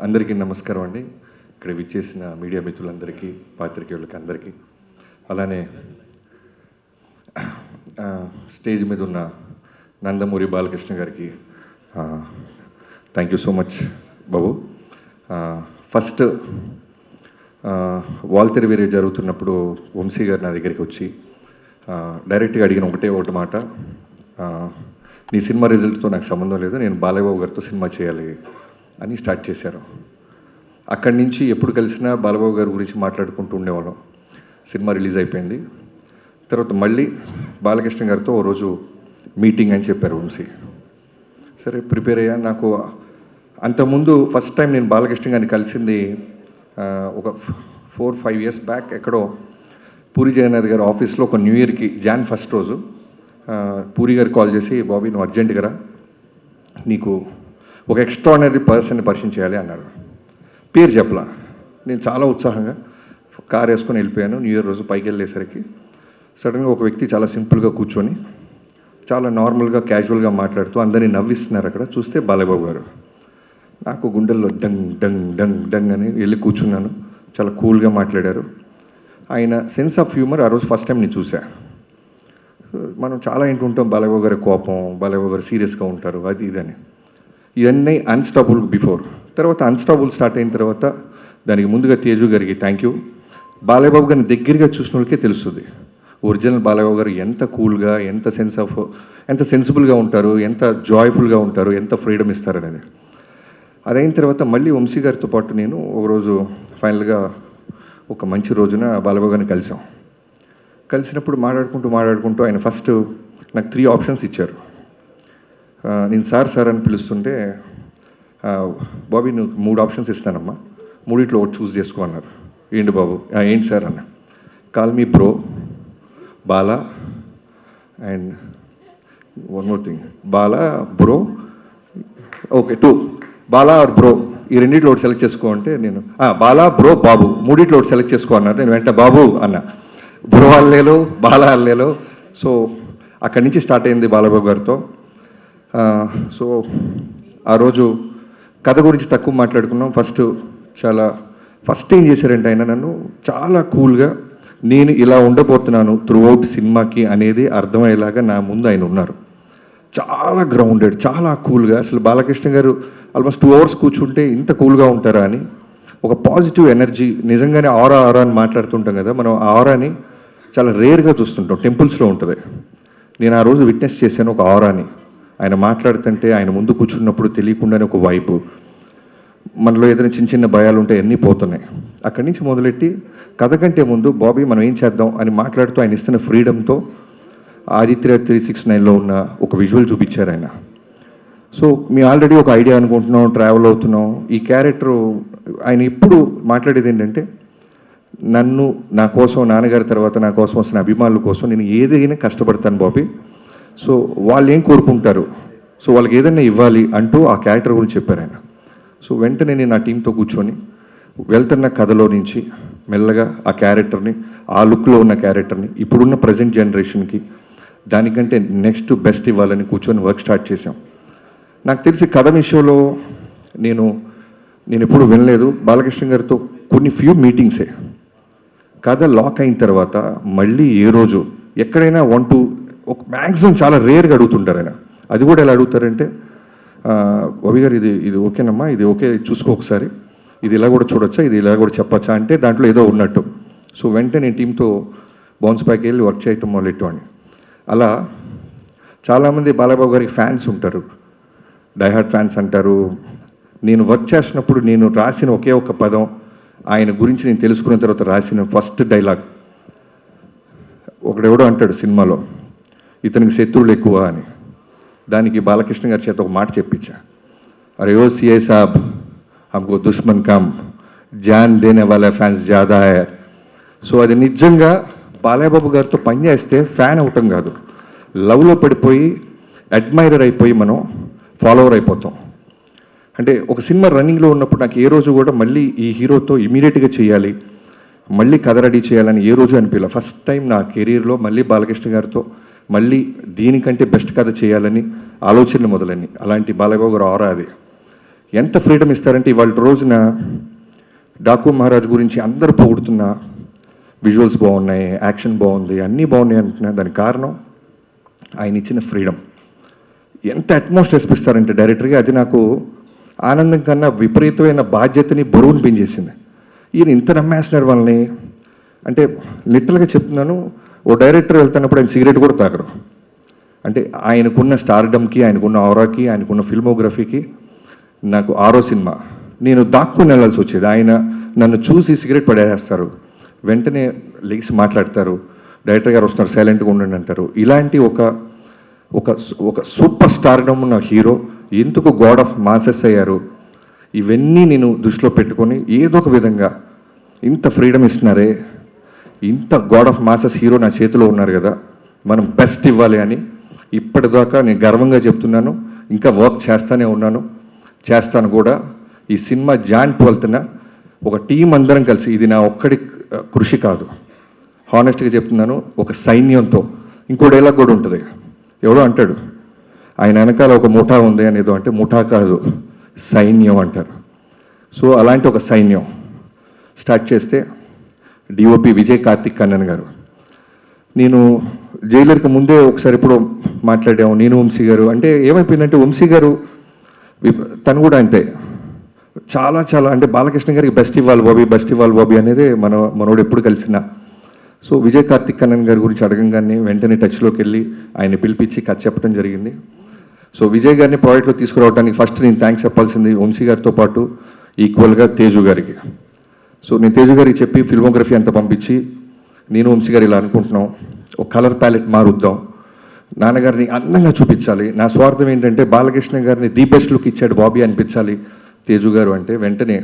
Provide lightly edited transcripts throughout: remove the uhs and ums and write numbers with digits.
అందరికీ నమస్కారం అండి. ఇక్కడ విచ్చేసిన మీడియా మిత్రులందరికీ, పాత్రికేయులకి అందరికీ, అలానే స్టేజ్ మీద ఉన్న నందమూరి బాలకృష్ణ గారికి thank you so much Babu. First Waltair Veerayya జరుగుతున్నప్పుడు వంశీ గారు నా దగ్గరికి వచ్చి డైరెక్ట్గా అడిగిన ఒకటి మాట, నీ సినిమా రిజల్ట్తో నాకు సంబంధం లేదు, నేను బాలయ్యబాబు గారితో సినిమా చేయాలి అని స్టార్ట్ చేశారు. అక్కడి నుంచి ఎప్పుడు కలిసినా బాలబాబు గారి గురించి మాట్లాడుకుంటూ ఉండేవాళ్ళం. సినిమా రిలీజ్ అయిపోయింది, తర్వాత మళ్ళీ బాలకృష్ణ గారితో ఓ రోజు మీటింగ్ అని చెప్పారు వంశీ. సరే ప్రిపేర్ అయ్యా. నాకు అంతకుముందు ఫస్ట్ టైం నేను బాలకృష్ణ గారిని కలిసింది ఒక 4-5 years బ్యాక్ ఎక్కడో పూరి జగన్నాథ్ గారి ఆఫీస్లో ఒక న్యూ ఇయర్కి Jan 1st రోజు పూరి గారు కాల్ చేసి, బాబీ నువ్వు అర్జెంటుగా రా, నీకు ఒక ఎక్స్ట్రాడినరీ పర్సన్ని పరిచయం చేయాలి అన్నారు. పేరు చెప్పలా. నేను చాలా ఉత్సాహంగా కార్ వేసుకొని వెళ్ళిపోయాను. న్యూ ఇయర్ రోజు పైకి వెళ్ళేసరికి సడన్గా ఒక వ్యక్తి చాలా సింపుల్గా కూర్చొని చాలా నార్మల్గా క్యాజువల్గా మాట్లాడుతూ అందరినీ నవ్విస్తున్నారు. అక్కడ చూస్తే బాలయ్యబాబు గారు. నాకు గుండెల్లో డంగ్ డంగ్ డంగ్ డంగ్ అని వెళ్ళి కూర్చున్నాను. చాలా కూల్గా మాట్లాడారు. ఆయన సెన్స్ ఆఫ్ హ్యూమర్ ఆ రోజు ఫస్ట్ టైం నేను చూసా. మనం చాలా వింటుంటాం బాలయ్యబాబు గారి కోపం, బాలయ్యబాబు గారు సీరియస్గా ఉంటారు, అది ఇదని. ఇవన్నీ అన్స్టాపుల్ బిఫోర్. తర్వాత అన్స్టాపుల్ స్టార్ట్ అయిన తర్వాత దానికి ముందుగా తేజు గారికి థ్యాంక్ యూ. బాలయ్యబాబు గారిని దగ్గరగా చూసిన వాళ్ళకే తెలుస్తుంది ఒరిజినల్ బాలయ్యబాబు గారు ఎంత కూల్గా, ఎంత సెన్సిబుల్గా ఉంటారు, ఎంత జాయ్ఫుల్గా ఉంటారు, ఎంత ఫ్రీడమ్ ఇస్తారనేది. అదైన తర్వాత మళ్ళీ వంశీ గారితో పాటు నేను ఒకరోజు ఫైనల్గా ఒక మంచి రోజున బాలయ్యబాబు గారిని కలిసినప్పుడు మాట్లాడుకుంటూ ఆయన ఫస్ట్ నాకు 3 options ఇచ్చారు. నేను సార్ అని పిలుస్తుంటే, బాబీ నువ్వు 3 options ఇస్తానమ్మా, 3 ఒకటి చూస్ చేసుకో అన్నారు. ఏంటి బాబు? ఏంటి సార్ అన్న. Call me bro, Bala and one more thing, Bala bro, okay 2, Bala or bro, ఈ 2 ఒకటి సెలెక్ట్ చేసుకో అంటే నేను బాలా బ్రో బాబు 3 ఒకటి సెలెక్ట్ చేసుకో అన్నారు. నేను వెంట బాబు అన్న, బ్రో అల్లేలో బాలా అల్లేలో. సో అక్కడి నుంచి స్టార్ట్ అయింది బాలబాబు గారితో. సో ఆ రోజు కథ గురించి తక్కువ మాట్లాడుకున్నాం. ఫస్ట్ ఏం చేశారంటే ఆయన నన్ను చాలా కూల్గా, నేను ఇలా ఉండబోతున్నాను త్రూఅవుట్ సినిమాకి అనేది అర్థమయ్యేలాగా నా ముందు ఆయన ఉన్నారు. చాలా గ్రౌండెడ్, చాలా కూల్గా. అసలు బాలకృష్ణ గారు ఆల్మోస్ట్ 2 hours కూర్చుంటే ఇంత కూల్గా ఉంటారా అని ఒక పాజిటివ్ ఎనర్జీ. నిజంగానే ఆరా అని మాట్లాడుతుంటాం కదా, మనం ఆ ఆరాని చాలా రేర్గా చూస్తుంటాం, టెంపుల్స్లో ఉంటుంది. నేను ఆ రోజు విట్నెస్ చేశాను ఒక ఆరాని. ఆయన మాట్లాడుతుంటే, ఆయన ముందు కూర్చున్నప్పుడు తెలియకుండానే ఒక వైపు, మనలో ఏదైనా చిన్న భయాలు ఉంటాయి, అన్నీ పోతున్నాయి. అక్కడి నుంచి మొదలెట్టి కథ కంటే ముందు బాబీ మనం ఏం చేద్దాం అని మాట్లాడుతూ ఆయన ఇస్తున్న ఫ్రీడమ్తో ఆదిత్య 369లో ఉన్న ఒక విజువల్ చూపించారు ఆయన. సో మేము ఆల్రెడీ ఒక ఐడియా అనుకుంటున్నాం, ట్రావెల్ అవుతున్నాం. ఈ క్యారెక్టరు ఆయన ఇప్పుడు మాట్లాడేది ఏంటంటే, నా కోసం, నాన్నగారి తర్వాత నా కోసం వస్తున్న అభిమానుల కోసం నేను ఏదైనా కష్టపడతాను బాబీ. సో వాళ్ళు ఏం కోరుకుంటారు, సో వాళ్ళకి ఏదైనా ఇవ్వాలి అంటూ ఆ క్యారెక్టర్ గురించి చెప్పారు ఆయన. సో వెంటనే నేను నా టీంతో కూర్చొని వెళ్తున్న కథలో నుంచి మెల్లగా ఆ క్యారెక్టర్ని, ఆ లుక్లో ఉన్న క్యారెక్టర్ని ఇప్పుడున్న ప్రజెంట్ జనరేషన్కి దానికంటే నెక్స్ట్ బెస్ట్ ఇవ్వాలని కూర్చొని వర్క్ స్టార్ట్ చేశాం. నాకు తెలిసి కథ విషయంలో నేను ఎప్పుడు వినలేదు బాలకృష్ణ గారితో కొన్ని ఫ్యూ మీటింగ్సే. కథ లాక్ అయిన తర్వాత మళ్ళీ ఏ రోజు ఎక్కడైనా 1-2 ఒక మ్యాక్సిమం చాలా రేర్గా అడుగుతుంటారు ఆయన. అది కూడా ఎలా అడుగుతారంటే, రవి గారు ఇది ఓకేనమ్మా, ఇది ఓకే చూసుకో ఒకసారి, ఇది ఇలా కూడా చూడొచ్చా, ఇది ఇలా కూడా చెప్పచ్చా అంటే దాంట్లో ఏదో ఉన్నట్టు. సో వెంటనే నేను టీంతో బౌన్స్ బ్యాక్ వెళ్ళి వర్క్ చేయటం మొదలెట్టామని. అలా చాలామంది బాలయ్యబాబు గారికి ఫ్యాన్స్ ఉంటారు, డైహార్డ్ ఫ్యాన్స్ అంటారు. నేను వర్క్ చేసినప్పుడు నేను రాసిన ఒకే ఒక పదం, ఆయన గురించి నేను తెలుసుకున్న తర్వాత రాసిన ఫస్ట్ డైలాగ్, ఒకడెవడో అంటాడు సినిమాలో, ఇతనికి శత్రువులు ఎక్కువ అని. దానికి బాలకృష్ణ గారి చేత ఒక మాట చెప్పించా, అరే ఓ సిఐ సాబ్ హమ్కో దుష్మన్ కమ్, జాన్ దేనే వాళ్ళ ఫ్యాన్స్ జాదా హై. సో అది నిజంగా బాలయ్యబాబు గారితో పనిచేస్తే ఫ్యాన్ అవటం కాదు, లవ్లో పడిపోయి అడ్మైరర్ అయిపోయి మనం ఫాలోవర్ అయిపోతాం. అంటే ఒక సినిమా రన్నింగ్లో ఉన్నప్పుడు నాకు ఏ రోజు కూడా మళ్ళీ ఈ హీరోతో ఇమీడియట్గా చేయాలి, మళ్ళీ కథ రెడీ చేయాలని ఏ రోజు అనిపించలే. ఫస్ట్ టైం నా కెరీర్లో మళ్ళీ బాలకృష్ణ గారితో మళ్ళీ దీనికంటే బెస్ట్ కథ చేయాలని ఆలోచనలు మొదలని. అలాంటి బాలయ్యబాబు గారు ఆరా అది. ఎంత ఫ్రీడమ్ ఇస్తారంటే ఇవాళ రోజున డాకు మహారాజ్ గురించి అందరూ పొగుడుతున్నా విజువల్స్ బాగున్నాయి, యాక్షన్ బాగుంది, అన్నీ బాగున్నాయి అంటున్నా. దానికి కారణం ఆయన ఇచ్చిన ఫ్రీడమ్. ఎంత అట్మాస్ఫియర్ ఇప్పిస్తారంటే డైరెక్టర్గా, అది నాకు ఆనందం కన్నా విపరీతమైన బాధ్యతని బరువును పెంచేసింది. ఈయన ఇంత నమ్మేస్తున్నారు వాళ్ళని. అంటే లిటరల్గా చెప్తున్నాను, ఓ డైరెక్టర్ వెళ్తున్నప్పుడు ఆయన సిగరెట్ కూడా తాగరు. అంటే ఆయనకున్న స్టార్డమ్కి, ఆయనకున్న ఆరాకి, ఆయనకున్న ఫిల్మోగ్రఫీకి. నాకు 6వ సినిమా నేను దాక్కుని వెళ్ళాల్సి వచ్చేది. ఆయన నన్ను చూసి సిగరెట్ పడేస్తారు, వెంటనే లెగిసి మాట్లాడతారు, డైరెక్టర్ గారు వస్తున్నారు సైలెంట్గా ఉండండి అంటారు. ఇలాంటి ఒక ఒక ఒక సూపర్ స్టార్డమ్ ఉన్న హీరో ఎందుకు గాడ్ ఆఫ్ మాసెస్ అయ్యారు, ఇవన్నీ నేను దృష్టిలో పెట్టుకొని ఏదో ఒక విధంగా ఇంత ఫ్రీడమ్ ఇస్తున్నారే, ఇంత గాడ్ ఆఫ్ మాసెస్ హీరో నా చేతిలో ఉన్నారు కదా, మనం బెస్ట్ ఇవ్వాలి అని ఇప్పటిదాకా నేను గర్వంగా చెప్తున్నాను. ఇంకా వర్క్ చేస్తూనే ఉన్నాను, చేస్తాను కూడా. ఈ సినిమా జాన్ 12న ఒక టీం అందరం కలిసి, ఇది నా ఒక్కడి కృషి కాదు, హానెస్ట్గా చెప్తున్నాను, ఒక సైన్యంతో. ఇంకో డైలాగ్ కూడా ఉంటుంది, ఎవడో అంటాడు ఆయన వెనకాల ఒక ముఠా ఉంది అనేదో, అంటే ముఠా కాదు సైన్యం అంటారు. సో అలాంటి ఒక సైన్యం స్టార్ట్ చేస్తే డిఓపి విజయ్ కార్తిక్ కన్నన్ గారు. నేను జైలర్కి ముందే ఒకసారి ఇప్పుడు మాట్లాడాము, నేను వంశీ గారు. అంటే ఏమైపోయిందంటే వంశీ గారు తను కూడా అంతే, చాలా చాలా అంటే బాలకృష్ణ గారికి బెస్ట్ ఇవ్వాలి బాబీ, బెస్ట్ ఇవ్వాలి బాబీ అనేది మనోడు ఎప్పుడు కలిసినా. సో విజయ్ కార్తిక్ కన్నన్ గారి గురించి అడగంగానే వెంటనే టచ్లోకి వెళ్ళి ఆయన పిలిపించి కథ చెప్పడం జరిగింది. సో విజయ్ గారిని ప్రాజెక్ట్లో తీసుకురావడానికి ఫస్ట్ నేను థ్యాంక్స్ చెప్పాల్సింది వంశీ గారితో పాటు ఈక్వల్గా తేజు గారికి. సో నేను తేజు గారికి చెప్పి ఫిల్మోగ్రఫీ అంతా పంపించి, నేను వంశీ గారు ఇలా అనుకుంటున్నాం, ఒక కలర్ ప్యాలెట్ మారుద్దాం, నాన్నగారిని అందంగా చూపించాలి. నా స్వార్థం ఏంటంటే బాలకృష్ణ గారిని ది బెస్ట్ లుక్ ఇచ్చాడు బాబీ అనిపించాలి తేజు గారు అంటే. వెంటనే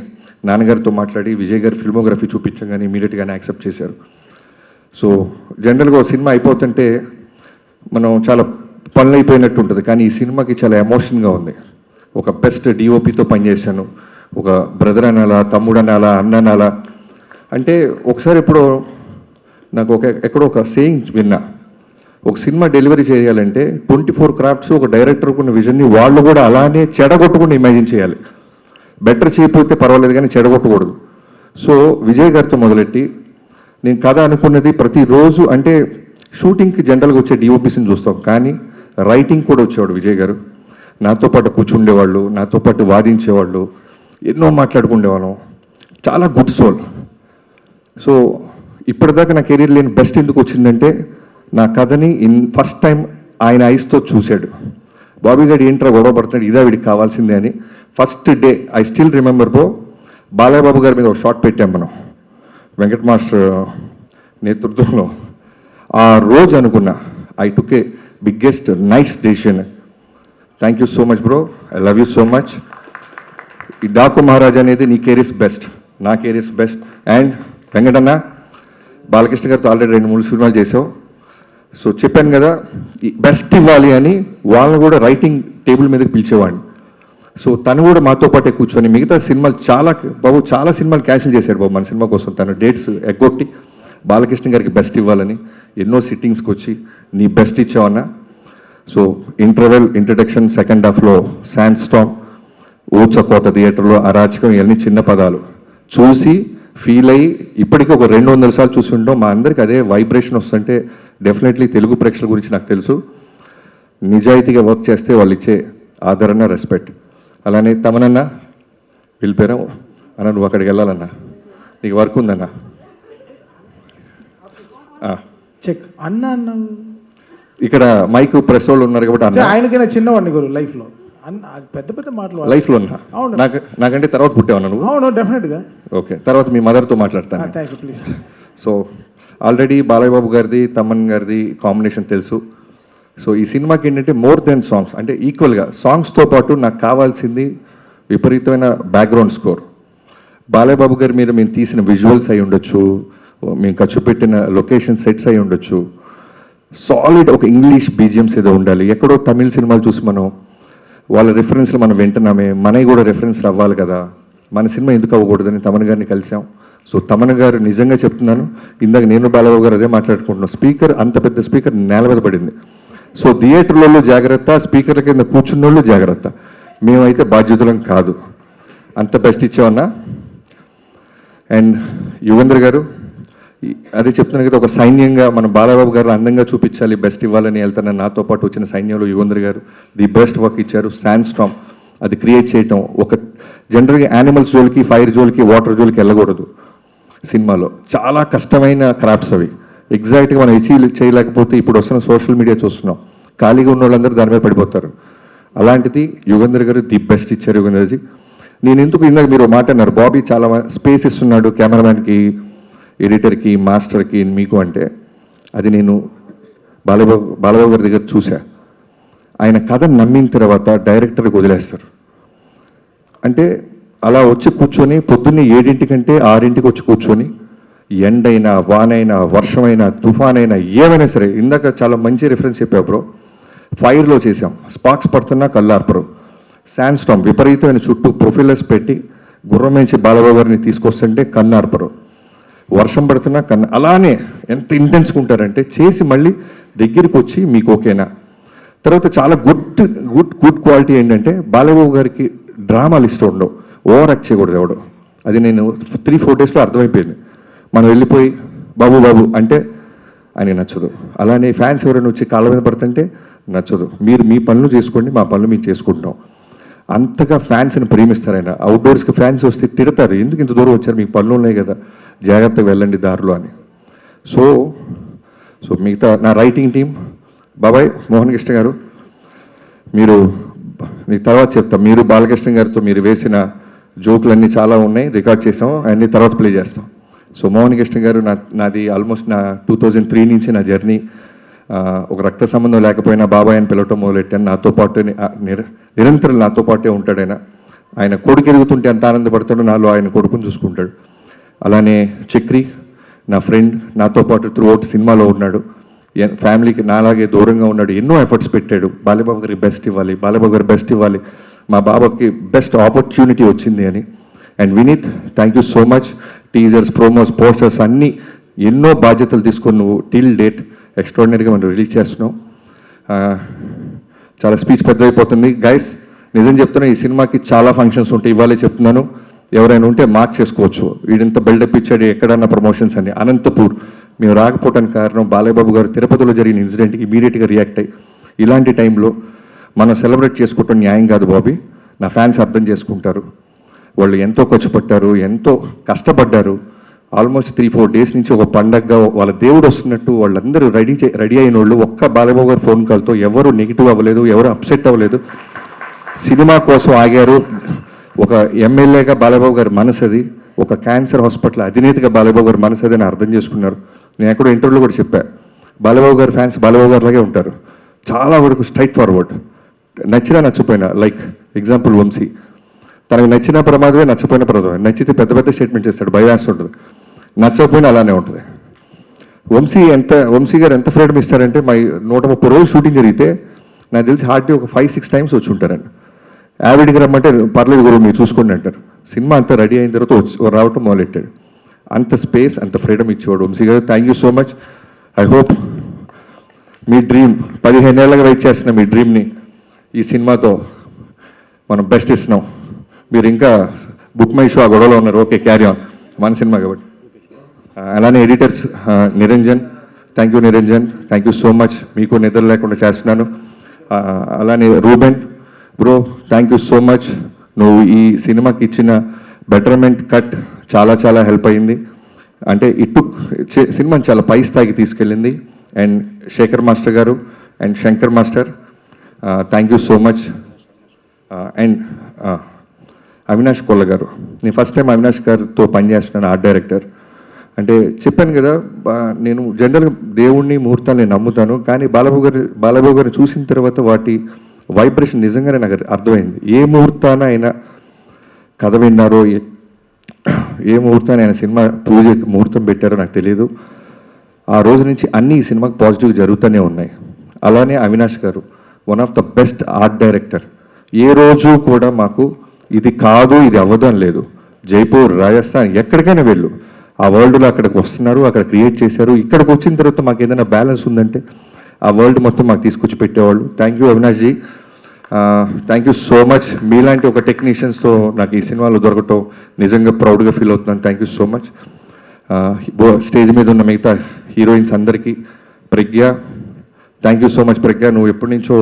నాన్నగారితో మాట్లాడి విజయ్ గారి ఫిల్మోగ్రఫీ చూపించగానే ఇమీడియట్గానే యాక్సెప్ట్ చేశారు. సో జనరల్గా ఒక సినిమా అయిపోతుంటే మనం చాలా పనులు అయిపోయినట్టు ఉంటుంది, కానీ ఈ సినిమాకి చాలా ఎమోషన్గా ఉంది. ఒక బెస్ట్ డిఓపితో పనిచేశాను, ఒక బ్రదర్ అనాలా, తమ్ముడు అనాలా, అన్న అనాలా. అంటే ఒకసారి ఎప్పుడో నాకు ఎక్కడో ఒక సేయింగ్ విన్నా, ఒక సినిమా డెలివరీ చేయాలంటే 24 క్రాఫ్ట్స్ ఒక డైరెక్టర్కు ఉన్న విజన్ని వాళ్ళు కూడా అలానే చెడగొట్టకుండా ఇమాజిన్ చేయాలి. బెటర్ చేయకపోతే పర్వాలేదు కానీ చెడగొట్టకూడదు. సో విజయ్ గారితో మొదలెట్టి నేను కథ అనుకున్నది ప్రతిరోజు, అంటే షూటింగ్కి జనరల్గా వచ్చే డిఓపిస్ని చూస్తాం, కానీ రైటింగ్ కూడా వచ్చేవాడు విజయ్ గారు. నాతో పాటు కూర్చుండేవాళ్ళు, నాతో పాటు వాదించేవాళ్ళు, ఎన్నో మాట్లాడుకునేవాళ్ళం. చాలా గుడ్ సోల్. సో ఇప్పటిదాకా నా కెరీర్ లేని బెస్ట్ ఎందుకు వచ్చిందంటే, నా కథని ఫస్ట్ టైం ఆయన ఐస్తో చూశాడు. బాబీ గారు ఏంట్రా గొడవ పడుతున్నాడు, ఇదా వీడికి కావాల్సిందే అని. First day I still remember Balayya Babu గారి మీద ఒక షాట్ పెట్టాం మనం వెంకట్ మాస్టర్ నేతృత్వంలో. ఆ రోజు అనుకున్నా I took a biggest nice decision. Thank you so much bro, I love you so much. ఈ డాకు మహారాజ్ అనేది నీ కెరీర్స్ బెస్ట్, నా careers best. And Venkatanna, Balakrishna గారితో ఆల్రెడీ 2-3 సినిమాలు చేసావు. సో చెప్పాను కదా బెస్ట్ ఇవ్వాలి అని, వాళ్ళని కూడా రైటింగ్ టేబుల్ మీదకి పిలిచేవాడిని. సో తను కూడా మాతో పాటే కూర్చొని మిగతా సినిమాలు చాలా సినిమాలు క్యాన్సిల్ చేశాడు బాబు మన సినిమా కోసం. తను డేట్స్ ఎగ్గొట్టి బాలకృష్ణ గారికి బెస్ట్ ఇవ్వాలని ఎన్నో సిట్టింగ్స్కి వచ్చి నీ బెస్ట్ ఇచ్చావన్నా. సో ఇంట్రడక్షన్ సెకండ్ హాఫ్లో శాండ్ స్టామ్, ఊచకోత థియేటర్లో అరాచకం, ఇవన్నీ చిన్న పదాలు చూసి ఫీల్ అయ్యి ఇప్పటికీ ఒక 200 సార్లు చూసి ఉంటాం. మా అందరికి అదే వైబ్రేషన్ వస్తుంటే డెఫినెట్లీ తెలుగు ప్రేక్షకుల గురించి నాకు తెలుసు. నిజాయితీగా వర్క్ చేస్తే వాళ్ళు ఇచ్చే ఆదరణ, రెస్పెక్ట్. అలానే తమనన్నా వెళ్ళిపోయారా అన్న, నువ్వు అక్కడికి వెళ్ళాలన్నా, నీకు వర్క్ ఉందన్నా. చెక్ అన్న అన్న ఇక్కడ మైక్ ప్రెస్ వాళ్ళు ఉన్నారు కాబట్టి అన్న. ఆయనకైనా చిన్నవాడిని గురు లైఫ్లో, పెద్ద పెద్ద మాటలు లైఫ్లో ఉన్నా. నాకంటే తర్వాత పుట్టావన్నా నువ్వు? అవును, డెఫినెట్గా. ఓకే, తర్వాత మీ మదర్తో మాట్లాడతాను. Thank you, please. So already Balayya Babu గారిది, తమన్ గారిది కాంబినేషన్ తెలుసు. సో ఈ సినిమాకి ఏంటంటే మోర్ దెన్ సాంగ్స్, అంటే ఈక్వల్గా సాంగ్స్తో పాటు నాకు కావాల్సింది విపరీతమైన బ్యాక్గ్రౌండ్ స్కోర్. బాలయ్య బాబు గారి మీద మేము తీసిన విజువల్స్ అయి ఉండొచ్చు, మేము ఖర్చు పెట్టిన లొకేషన్ సెట్స్ అయి ఉండొచ్చు, సాలిడ్ ఒక ఇంగ్లీష్ బీజిఎమ్స్ ఏదో ఉండాలి. ఎక్కడో తమిళ సినిమాలు చూసి మనం వాళ్ళ రెఫరెన్స్లు మనం వింటున్నామే, మనవి కూడా రెఫరెన్స్లు అవ్వాలి కదా, మన సినిమా ఎందుకు అవ్వకూడదని తమన్ గారిని కలిసాం. సో తమన్ గారు నిజంగా చెప్తున్నాను, ఇందాక నేను బాలబాబు గారు అదే మాట్లాడుకుంటున్నాం, స్పీకర్ అంత పెద్ద స్పీకర్ నేల మీద పడింది. సో థియేటర్లలో జాగ్రత్త, స్పీకర్ల కింద కూర్చున్నోళ్ళు జాగ్రత్త, మేమైతే బాధ్యతలం కాదు. అంత బెస్ట్ ఇచ్చావన్నా. అండ్ యుగేంద్ర గారు, అదే చెప్తున్నాను కదా, ఒక సైన్యంగా మన బాలబాబు గారు అందంగా చూపించాలి, బెస్ట్ ఇవ్వాలని వెళ్తాను. నాతో పాటు వచ్చిన సైన్యంలో యుగేంద్ర గారు ది బెస్ట్ వర్క్ ఇచ్చారు. శాండ్ స్టామ్ అది క్రియేట్ చేయటం, ఒక జనరల్గా యానిమల్స్ జోలికి, ఫైర్ జోలికి, వాటర్ జోలికి వెళ్ళకూడదు సినిమాలో. చాలా కష్టమైన క్రాఫ్ట్స్ అవి. ఎగ్జాక్ట్గా మనం అచీవ్ చేయలేకపోతే ఇప్పుడు వస్తున్న సోషల్ మీడియా చూస్తున్నాం, ఖాళీగా ఉన్న వాళ్ళందరూ దాని మీద పడిపోతారు. అలాంటిది యుగేంద్ర గారు ది బెస్ట్ ఇచ్చారు. యుగేంద్రజీ, నేను ఎందుకు ఇందాక మీరు మాట అన్నారు, బాబీ చాలా స్పేస్ ఇస్తున్నాడు కెమెరామ్యాన్కి, ఎడిటర్కి, మాస్టర్కి, మీకు అంటే, అది నేను బాలబాబు గారి దగ్గర చూసా. ఆయన కథ నమ్మిన తర్వాత డైరెక్టర్కి వదిలేస్తారు. అంటే అలా వచ్చి కూర్చొని పొద్దున్నే 7 కంటే 6 వచ్చి కూర్చొని, ఎండైనా, వానైనా, వర్షమైనా, తుఫానైనా, ఏమైనా సరే, ఇందాక చాలా మంచి రిఫరెన్స్ చెప్పావు బ్రో. ఫైర్లో చేసాం, స్పార్క్స్ పడుతున్నా కళ్ళార్పరు. శాండ్ స్టామ్ విపరీతమైన చుట్టూ ప్రొఫైలర్స్ పెట్టి గుర్రం నుంచి బాలబాబు గారిని తీసుకొస్తుంటే కన్నార్పరు. వర్షం పడుతున్నా అలానే ఎంత ఇంటెన్స్గా ఉంటారంటే చేసి మళ్ళీ దగ్గరికి వచ్చి మీకు ఓకేనా. తర్వాత చాలా గుడ్ క్వాలిటీ ఏంటంటే బాలబాబు గారికి డ్రామాలు ఇష్టం ఉండవు, ఓవర్ యాక్ట్ చేయకూడదు ఎవడు. అది నేను 3-4 డేస్లో అర్థమైపోయింది. మనం వెళ్ళిపోయి బాబు బాబు అంటే ఆయన నచ్చదు. అలానే ఫ్యాన్స్ ఎవరైనా వచ్చి కాళ్ళ మీద పడుతుంటే నచ్చదు. మీరు మీ పనులు చేసుకోండి, మా పనులు మేము చేసుకుంటున్నాం. అంతగా ఫ్యాన్స్ని ప్రేమిస్తారు ఆయన. అవుట్డోర్స్కి ఫ్యాన్స్ వస్తే తిడతారు, ఎందుకు ఇంత దూరం వచ్చారు, మీకు పనులు ఉన్నాయి కదా, జాగ్రత్తగా వెళ్ళండి దారిలో అని. సో మిగతా నా రైటింగ్ టీం, బాబాయ్ మోహన్ కృష్ణ గారు, మీరు మీకు తర్వాత చెప్తాం. మీరు బాలకృష్ణ గారితో మీరు వేసిన జోకులన్నీ చాలా ఉన్నాయి, రికార్డ్ చేసాం, అన్నీ తర్వాత ప్లే చేస్తాం. సో మోహన్ కృష్ణ గారు, నాది ఆల్మోస్ట్ నా 2003 నుంచి నా జర్నీ. ఒక రక్త సంబంధం లేకపోయినా బాబాయ్ అని పిలవటం మొదలెట్టాను. నాతో పాటు నిరంతరం నాతో పాటే ఉంటాడు ఆయన. ఆయన కొడుకు ఎదుగుతుంటే ఎంత ఆనందపడతాడో నాలో ఆయన కొడుకుని చూసుకుంటాడు. అలానే చక్రి నా ఫ్రెండ్, నాతో పాటు త్రూఅవుట్ సినిమాలో ఉన్నాడు. ఫ్యామిలీకి నాలాగే దూరంగా ఉన్నాడు, ఎన్నో ఎఫర్ట్స్ పెట్టాడు. బాలబాబు గారికి బెస్ట్ ఇవ్వాలి, బాలబాబు గారు బెస్ట్ ఇవ్వాలి, మా బాబాకి బెస్ట్ ఆపర్చునిటీ వచ్చింది అని. And Vineet, thank you so much. Teasers, promos, posters అన్నీ ఎన్నో బాధ్యతలు తీసుకొని నువ్వు టిల్ డేట్ ఎక్స్ట్రాడినరీగా మనం రిలీజ్ చేస్తున్నాం. చాలా స్పీచ్ పెద్దదైపోతుంది గైస్. నిజం చెప్తున్నా, ఈ సినిమాకి చాలా ఫంక్షన్స్ ఉంటాయి. ఇవాళే చెప్తున్నాను, ఎవరైనా ఉంటే మార్క్ చేసుకోవచ్చు. వీడింత బిల్డప్ ఇచ్చాడు ఎక్కడన్నా ప్రమోషన్స్ అని. అనంతపూర్ మేము రాకపోవడానికి కారణం బాలయ్యబాబు గారు తిరుపతిలో జరిగిన ఇన్సిడెంట్కి ఇమీడియట్గా రియాక్ట్ అయ్యి, ఇలాంటి టైంలో మనం సెలబ్రేట్ చేసుకోవటం న్యాయం కాదు బాబీ, నా ఫ్యాన్స్ అర్థం చేసుకుంటారు, వాళ్ళు ఎంతో ఖర్చు పట్టారు, ఎంతో కష్టపడ్డారు. ఆల్మోస్ట్ 3-4 డేస్ నుంచి ఒక పండగగా వాళ్ళ దేవుడు వస్తున్నట్టు వాళ్ళందరూ రెడీ అయిన వాళ్ళు ఒక్క బాలయ్యబాబు గారి ఫోన్ కాల్తో ఎవరు నెగిటివ్ అవ్వలేదు, ఎవరు అప్సెట్ అవ్వలేదు. సినిమా కోసం ఆగారు. ఒక ఎమ్మెల్యేగా బాలయ్యబాబు గారి మనసు అది, ఒక క్యాన్సర్ హాస్పిటల్ అధినేతగా బాలయ్యబాబు గారి మనసు అది అని అర్థం చేసుకున్నారు. నేను ఎక్కడో ఇంటర్వ్యూలో కూడా చెప్పా, బాలయ్యబాబు గారి ఫ్యాన్స్ బాలయ్యబాబు గారిలాగే ఉంటారు, చాలా వరకు స్ట్రైట్ ఫార్వర్డ్. నచ్చినా నచ్చిపోయినా, లైక్ ఎగ్జాంపుల్ వంశీ, తనకు నచ్చిన ప్రమాదమే, నచ్చపోయిన ప్రమాదమే. నచ్చితే పెద్ద పెద్ద స్టేట్మెంట్ చేస్తాడు, భయాస్ ఉంటుంది, నచ్చకపోయినా అలానే ఉంటుంది. వంశీ గారు ఎంత ఫ్రీడమ్ ఇస్తారంటే, మా 130 రోజులు షూటింగ్ జరిగితే నాకు తెలిసి హార్డ్లీ ఒక 5-6 టైమ్స్ వచ్చి ఉంటారండి. యావిడికి రమ్మంటే పర్లేదు గురువు మీరు చూసుకోండి అంటారు. సినిమా అంతా రెడీ అయిన తర్వాత రావటం మొదలెట్టాడు. అంత స్పేస్, అంత ఫ్రీడమ్ ఇచ్చేవాడు వంశీ గారు. Thank you so much. I hope మీ డ్రీమ్ 15 ఏళ్ళగా వెయిట్ చేస్తున్న మీ డ్రీమ్ని ఈ సినిమాతో మనం బెస్ట్ ఇస్తున్నాం. మీరు ఇంకా బుక్ మై షో ఆ గొడవలో ఉన్నారు, ఓకే క్యారీ ఆన్, మన సినిమా కాబట్టి. అలానే editors Niranjan, thank you Niranjan, thank you so much, మీకు నిద్ర లేకుండా చేస్తున్నాను. అలానే Reuben bro, thank you so much, నువ్వు ఈ సినిమాకి ఇచ్చిన బెటర్మెంట్ కట్ చాలా చాలా హెల్ప్ అయ్యింది. అంటే ఇటు సినిమాని చాలా పై స్థాయికి తీసుకెళ్ళింది. అండ్ శేఖర్ మాస్టర్ గారు and Shankar master, thank you so much. And Avinash Kolla గారు, నేను ఫస్ట్ టైం అవినాష్ గారితో పనిచేస్తున్నాను, ఆర్ట్ డైరెక్టర్. అంటే చెప్పాను కదా, నేను జనరల్గా దేవుణ్ణి, ముహూర్తాన్ని నేను నమ్ముతాను, కానీ బాలబాబు గారిని చూసిన తర్వాత వాటి వైబ్రేషన్ నిజంగానే నాకు అర్థమైంది. ఏ ముహూర్తాన ఆయన కథ విన్నారో, ఏ ముహూర్తాన్ని ఆయన సినిమా పూజ ముహూర్తం పెట్టారో నాకు తెలియదు. ఆ రోజు నుంచి అన్నీ ఈ సినిమాకి పాజిటివ్గా జరుగుతూనే ఉన్నాయి. అలానే అవినాష్ గారు one of the best art director. ఏ రోజు కూడా మాకు ఇది కాదు, ఇది అవ్వదు అని లేదు. జైపూర్, రాజస్థాన్, ఎక్కడికైనా వెళ్ళు, ఆ వరల్డ్లో అక్కడికి వస్తున్నారు, అక్కడ క్రియేట్ చేశారు. ఇక్కడికి వచ్చిన తర్వాత మాకు ఏదైనా బ్యాలెన్స్ ఉందంటే ఆ వరల్డ్ మొత్తం మాకు తీసుకొచ్చి పెట్టేవాళ్ళు. Thank you Avinash ji. Thank you so much. మీలాంటి ఒక టెక్నీషియన్స్తో నాకు ఈ సినిమాలో దొరకటం నిజంగా ప్రౌడ్గా ఫీల్ అవుతున్నాను. Thank you so much. Stage మీద ఉన్న మిగతా హీరోయిన్స్ అందరికీ, ప్రజ్ఞ, థ్యాంక్ యూ సో మచ్. ప్రజ్ఞ, నువ్వు ఎప్పటి నుంచో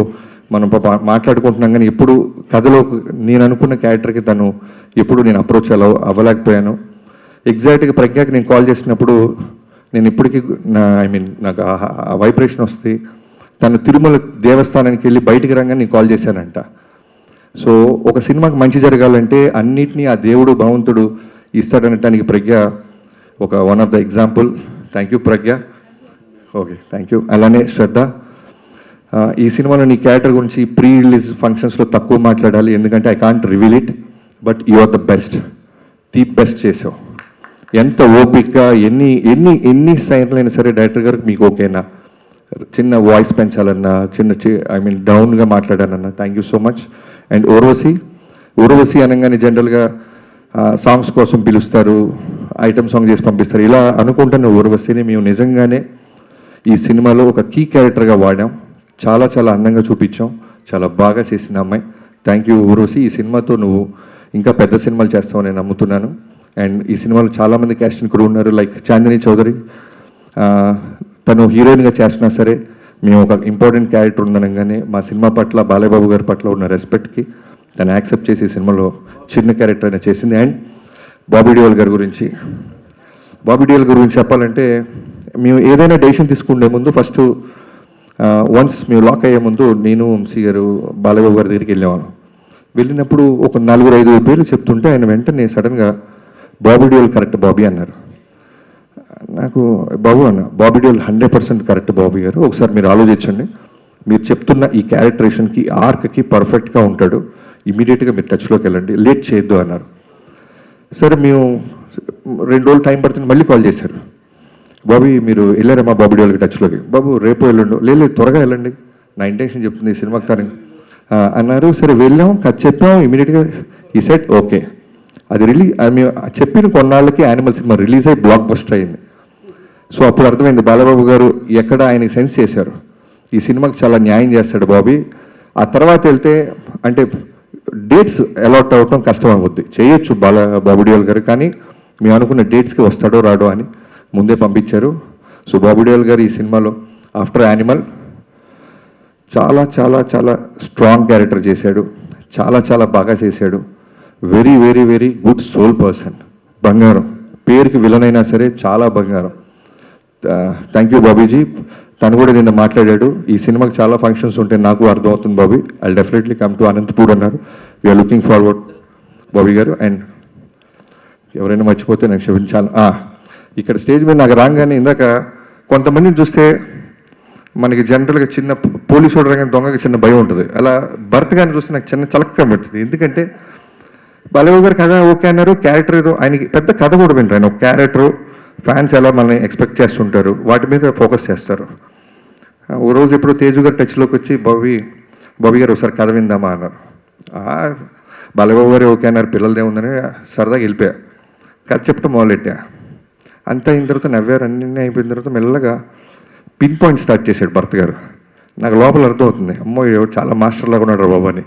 మనం మాట్లాడుకుంటున్నాం, కానీ ఎప్పుడు కథలో నేను అనుకున్న క్యారెక్టర్కి తను ఎప్పుడు నేను అప్రోచ్ అవ్వలేకపోయాను. ఎగ్జాక్ట్గా ప్రజ్ఞకి నేను కాల్ చేసినప్పుడు నేను ఇప్పటికీ నాకు ఆ వైబ్రేషన్ వస్తుంది. తను తిరుమల దేవస్థానానికి వెళ్ళి బయటికి రాగానే నేను కాల్ చేశానంట. సో ఒక సినిమాకి మంచి జరగాలంటే అన్నిటినీ ఆ దేవుడు భగవంతుడు ఇస్తాడనటానికి ప్రజ్ఞ ఒక one of the example. Thank you Pragya. Okay, thank you. అలానే శ్రద్ధ, ఈ సినిమాలో నీ క్యారెక్టర్ గురించి ప్రీ రిలీజ్ ఫంక్షన్స్లో తక్కువ మాట్లాడాలి, ఎందుకంటే I can't reveal it, but you are the best, the best చేసావు. ఎంత ఓపిక్గా ఎన్ని సైన్లైనా సరే డైరెక్టర్ గారికి మీకు ఓకేనా, చిన్న వాయిస్ పెంచాలన్నా, డౌన్గా మాట్లాడానన్నా, thank you so much. And Urvashi అనగానే జనరల్గా సాంగ్స్ కోసం పిలుస్తారు, ఐటమ్ సాంగ్ చేసి పంపిస్తారు, ఇలా అనుకుంటున్న ఊర్వశిని మేము నిజంగానే ఈ సినిమాలో ఒక కీ క్యారెక్టర్గా వాడాం. చాలా చాలా అందంగా చూపించాం, చాలా బాగా చేసిన అమ్మాయి. Thank you Urvashi. ఈ సినిమాతో నువ్వు ఇంకా పెద్ద సినిమాలు చేస్తావని నేను నమ్ముతున్నాను. అండ్ ఈ సినిమాలో చాలామంది క్యాస్టింగ్ కూడా ఉన్నారు, లైక్ చాందిని చౌదరి, తను హీరోయిన్గా చేసినా సరే మేము ఒక ఇంపార్టెంట్ క్యారెక్టర్ ఉందనగానే మా సినిమా పట్ల, బాలయ్యబాబు గారి పట్ల ఉన్న రెస్పెక్ట్కి తను యాక్సెప్ట్ చేసి సినిమాలో చిన్న క్యారెక్టర్ అయినా చేసింది. అండ్ బాబీ డియోల్ గారి గురించి చెప్పాలంటే, మేము ఏదైనా డెసిషన్ తీసుకునే ముందు ఫస్ట్ వన్స్ మేము లాక్ అయ్యే ముందు నేను, వంశీ గారు, బాలయ్యబాబు గారి దగ్గరికి వెళ్ళినప్పుడు ఒక 4-5 పేర్లు చెప్తుంటే ఆయన వెంటనే సడన్గా బాబీ డియోల్ కరెక్ట్ బాబీ అన్నారు. నాకు బాబీ డియోల్ 100% కరెక్ట్ బాబీ గారు, ఒకసారి మీరు ఆలోచించండి, మీరు చెప్తున్న ఈ క్యారెక్టరేషన్కి, ఆర్క్కి పర్ఫెక్ట్గా ఉంటాడు, ఇమీడియట్గా మీరు టచ్లోకి వెళ్ళండి, లేట్ చేయొద్దు అన్నారు. సరే మేము 2 రోజులు టైం పడుతుంది, మళ్ళీ కాల్ చేశారు, బాబీ మీరు వెళ్ళారమ్మా బాబీ డియోల్కి టచ్లోకి, బాబు రేపు వెళ్ళండు, లేదు త్వరగా వెళ్ళండి, నా ఇంటెన్షన్ చెప్తుంది ఈ సినిమాకి తాను అన్నారు. సరే వెళ్ళాం, కథ చెప్పాం, ఇమీడియట్గా ఈ సెట్ ఓకే. అది మేము చెప్పిన కొన్నాళ్ళకి యానిమల్ సినిమా రిలీజ్ అయ్యి బ్లాక్ బస్టర్ అయింది. సో అప్పుడు అర్థమైంది బాలబాబు గారు ఎక్కడ ఆయనకి సెన్స్ చేశారు, ఈ సినిమాకి చాలా న్యాయం చేస్తాడు బాబీ. ఆ తర్వాత వెళ్తే అంటే డేట్స్ అలాట్ అవ్వటం కష్టం అవుద్ది, చేయొచ్చు బాబు డియోల్ గారు, కానీ మేము అనుకున్న డేట్స్కి వస్తాడో రాడో అని ముందే పంపించారు. సో బాబు డియోల్ గారు ఈ సినిమాలో ఆఫ్టర్ యానిమల్ చాలా చాలా చాలా స్ట్రాంగ్ క్యారెక్టర్ చేశాడు, చాలా చాలా బాగా చేశాడు. Very very very good soul person, బంగారం, పేరుకి విలన్ అయినా సరే చాలా బంగారం. Thank you Bhabhiji. తను కూడా నిన్న మాట్లాడాడు, ఈ సినిమాకి చాలా ఫంక్షన్స్ ఉంటాయి నాకు అర్థమవుతుంది Bobby, I definitely come to Anantapur అన్నారు. వీఆర్ లుకింగ్ ఫార్వర్డ్ బాబీ గారు. అండ్ ఎవరైనా మర్చిపోతే నాకు క్షమించాలి. ఇక్కడ స్టేజ్ మీద నాకు రాగానే ఇందాక కొంతమందిని చూస్తే మనకి జనరల్గా చిన్న పోలీసు చూడగానే దొంగకి చిన్న భయం ఉంటుంది, అలా భర్త గారిని చూస్తే నాకు చిన్న చలక్గా పెట్టింది. ఎందుకంటే బాలయ్య గారు కథ ఓకే అన్నారు, క్యారెక్టర్ ఏదో ఆయనకి పెద్ద కథ కూడా వింటారు, ఆయన ఒక క్యారెక్టర్, ఫ్యాన్స్ ఎలా మనల్ని ఎక్స్పెక్ట్ చేస్తుంటారు వాటి మీద ఫోకస్ చేస్తారు. ఓ రోజు ఎప్పుడు తేజు గారు టచ్లోకి వచ్చి బాబీ గారు ఒకసారి కథ విందామా అన్నారు. బాలయ్యబాబు గారు ఓకే అన్నారు, పిల్లలదే ఉందని సరదాగా వెళ్ళిపోయా, కథ చెప్పడం మొదలెట్టా. అంతా అయిన తర్వాత నవ్వారు, అన్నీ అయిపోయిన తర్వాత మెల్లగా పిన్ పాయింట్ స్టార్ట్ చేశాడు భర్త గారు. నాకు లోపల అర్థమవుతుంది, అమ్మో చాలా మాస్టర్లాగా ఉన్నాడు బాబు అని.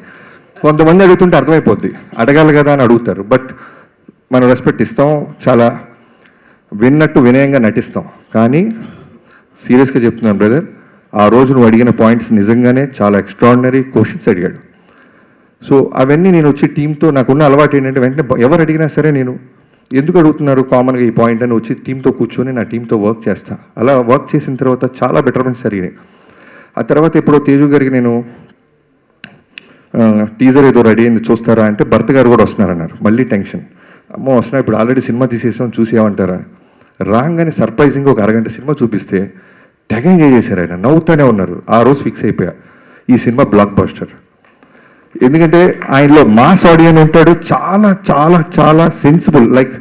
కొంతమంది అడుగుతుంటే అర్థమైపోద్ది, అడగాలి కదా అని అడుగుతారు, బట్ మనం రెస్పెక్ట్ ఇస్తాం, చాలా విన్నట్టు వినయంగా నటిస్తాం. కానీ సీరియస్గా చెప్తున్నాను బ్రదర్, ఆ రోజు నువ్వు అడిగిన పాయింట్స్ నిజంగానే చాలా ఎక్స్ట్రాడినరీ క్వశ్చన్స్ అడిగాడు. సో అవన్నీ నేను వచ్చి టీంతో, నాకున్న అలవాటు ఏంటంటే వెంటనే ఎవరు అడిగినా సరే నేను ఎందుకు అడుగుతున్నారు కామన్గా ఈ పాయింట్ అని వచ్చి టీంతో కూర్చొని నా టీంతో వర్క్ చేస్తాను. అలా వర్క్ చేసిన తర్వాత చాలా బెటర్మెంట్స్ జరిగినాయి. ఆ తర్వాత ఎప్పుడో తేజు గారికి నేను టీజర్ ఏదో రెడీ అయింది చూస్తారా అంటే భర్త గారు కూడా వస్తున్నారన్నారు. మళ్ళీ టెన్షన్, అమ్మో వస్తున్నా, ఇప్పుడు ఆల్రెడీ సినిమా తీసేసాం చూసేమంటారా. రాగానే సర్ప్రైజింగ్గా ఒక అరగంట సినిమా చూపిస్తే తెగ ఎంజాయ్ చేశారు, ఆయన నవ్వుతూనే ఉన్నారు. ఆ రోజు ఫిక్స్ అయిపోయా, ఈ సినిమా బ్లాక్ బస్టర్. ఎందుకంటే ఆయనలో మాస్ ఆడియన్స్ ఉంటాడు, చాలా చాలా చాలా సెన్సిబుల్, లైక్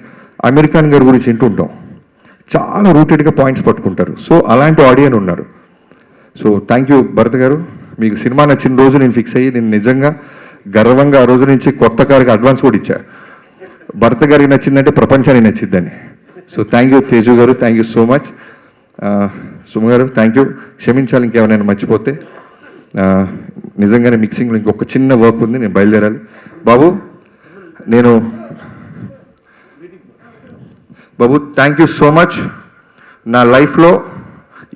అమీర్ ఖాన్ గారి గురించి వింటుంటాం, చాలా రూటెడ్గా పాయింట్స్ పట్టుకుంటారు. సో అలాంటి ఆడియన్స్ ఉన్నారు. సో థ్యాంక్ యూ భరత్ గారు, మీకు సినిమా నచ్చిన రోజు నేను ఫిక్స్ అయ్యి నేను నిజంగా గర్వంగా ఆ రోజు నుంచి కొత్త కారుకి అడ్వాన్స్ కూడా ఇచ్చా. భరత్ గారికి నచ్చిందంటే ప్రపంచానికి నచ్చిందని. సో థ్యాంక్ యూ తేజు గారు, thank you so much. Suma గారు థ్యాంక్ యూ, క్షమించాలి ఇంకేమైనా మర్చిపోతే. నిజంగానే మిక్సింగ్లో ఇంకొక చిన్న వర్క్ ఉంది, నేను బయలుదేరాలి. బాబు థ్యాంక్ యూ సో మచ్. నా లైఫ్లో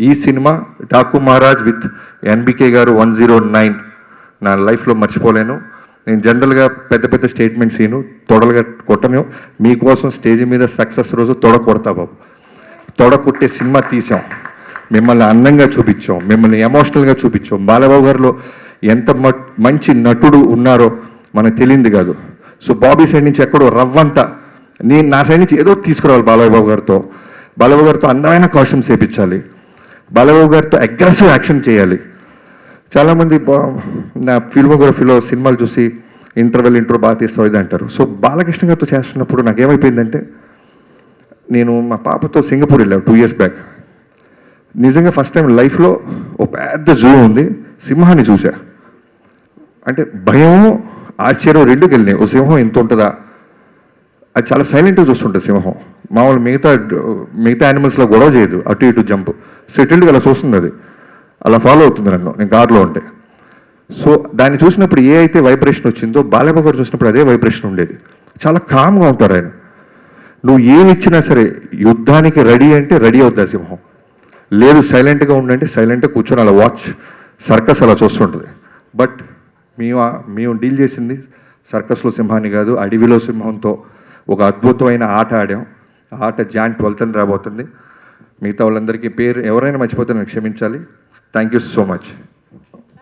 ఈ cinema Daaku Maharaj with NBK గారు 109 నా లైఫ్లో మర్చిపోలేను. నేను జనరల్గా పెద్ద పెద్ద స్టేట్మెంట్స్ ఈను, తొడలుగా కొట్టను. మీకోసం స్టేజ్ మీద సక్సెస్ రోజు తొడ కొడతా బాబు. తొడ కొట్టే సినిమా తీసాం, మిమ్మల్ని అందంగా చూపించాం, మిమ్మల్ని ఎమోషనల్గా చూపించాం. బాలబాబు గారిలో ఎంత మంచి నటుడు ఉన్నారో మనకు తెలియంది కాదు. సో బాబీ సైడ్ నుంచి ఎక్కడో రవ్వంతా నేను నా సైడ్ నుంచి ఏదో తీసుకురావాలి. బాలబాబు గారితో అందమైన కాస్ట్యూమ్స్ వేయించాలి, బాలబాబు గారితో అగ్రెసివ్ యాక్షన్ చేయాలి. చాలామంది నా ఫిల్మోగ్రఫీలో సినిమాలు చూసి ఇంట్రో బాగా తీస్తావు ఇది అంటారు. సో బాలకృష్ణ గారితో చేస్తున్నప్పుడు నాకేమైపోయిందంటే, నేను మా పాపతో సింగపూర్ వెళ్ళాను 2 years బ్యాక్. నిజంగా ఫస్ట్ టైం లైఫ్లో ఒక పెద్ద జూ ఉంది, సింహాన్ని చూసా. అంటే భయం ఆశ్చర్యం రెండుకి వెళ్ళినాయి. ఓ సింహం ఎంత ఉంటుందా, అది చాలా సైలెంట్గా చూస్తుంటుంది సింహం. మామూలు మిగతా యానిమల్స్లో గొడవ చేయదు, అటు ఇటు జంప్, సెటిల్డ్గా అలా చూస్తుంది. అది అలా ఫాలో అవుతుంది నన్ను, నేను కార్లో ఉంటే. సో దాన్ని చూసినప్పుడు ఏ అయితే వైబ్రేషన్ వచ్చిందో బాలయ్య గారు చూసినప్పుడు అదే వైబ్రేషన్ ఉండేది. చాలా కామ్గా ఉంటారు ఆయన. నువ్వు ఏమి ఇచ్చినా సరే యుద్ధానికి రెడీ అంటే రెడీ అవుతుంది ఆ సింహం. లేదు సైలెంట్గా ఉండంటే సైలెంట్గా కూర్చొని అలా వాచ్ సర్కస్ అలా చూస్తుంటుంది. బట్ మేము డీల్ చేసింది సర్కస్లో సింహాన్ని కాదు, అడవిలో సింహంతో ఒక అద్భుతమైన ఆట ఆడాం. ఆ ఆట Jan 12th రాబోతుంది. మిగతా వాళ్ళందరికీ పేరు ఎవరైనా మర్చిపోతే నాకు క్షమించాలి. Thank you so much.